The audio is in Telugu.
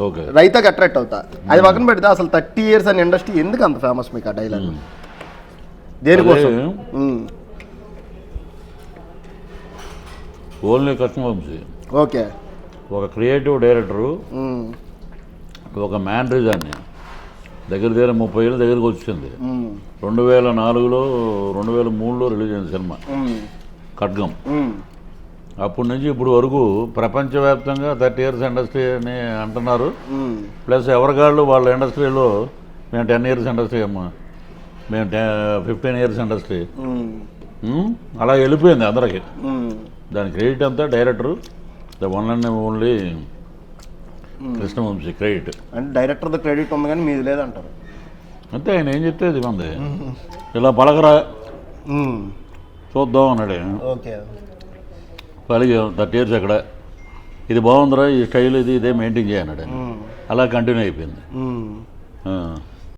ఓకే రైతాకి అట్రాక్ట్ అవుతా. అది పక్కన పెడితే అసలు 30 years అని ఇండస్ట్రీ ఎందుకు అంత ఫేమస్ మీకు ఆ డైలాగ్? దేనికోసం? Only Krishna Vamsi okay. ఒక క్రియేటివ్ డైరెక్టరు ఒక మ్యానరిజాన్ని దగ్గర 30 ఏళ్ళ దగ్గరికి వచ్చింది. 2004లో 2003లో రిలీజ్ అయింది సినిమా ఖడ్గం. అప్పటి నుంచి ఇప్పుడు వరకు ప్రపంచవ్యాప్తంగా 30 years ఇండస్ట్రీ అని అంటున్నారు. ప్లస్ ఎవరికాళ్ళు వాళ్ళ ఇండస్ట్రీలో మేము 10 years ఇండస్ట్రీ అమ్మా, మేము 15 years ఇండస్ట్రీ అలా వెళ్ళిపోయింది అందరికీ. దాని క్రెడిట్ అంతా director, the one and only Krishna Vamsi credit. అంటే డైరెక్టర్ ద క్రెడిట్ ఉంది కానీ మీది లేదంటారు అంతే. ఆయన ఏం చెప్తే ఇది మంది ఇలా పలకరా చూద్దాం అన్నాడు. ఓకే. పలికి 30 years ఎక్కడ ఇది బాగుందిరా, ఈ స్టైల్ ఇది ఇదే మెయింటైన్ చేయన్నాడు. అలా కంటిన్యూ అయిపోయింది.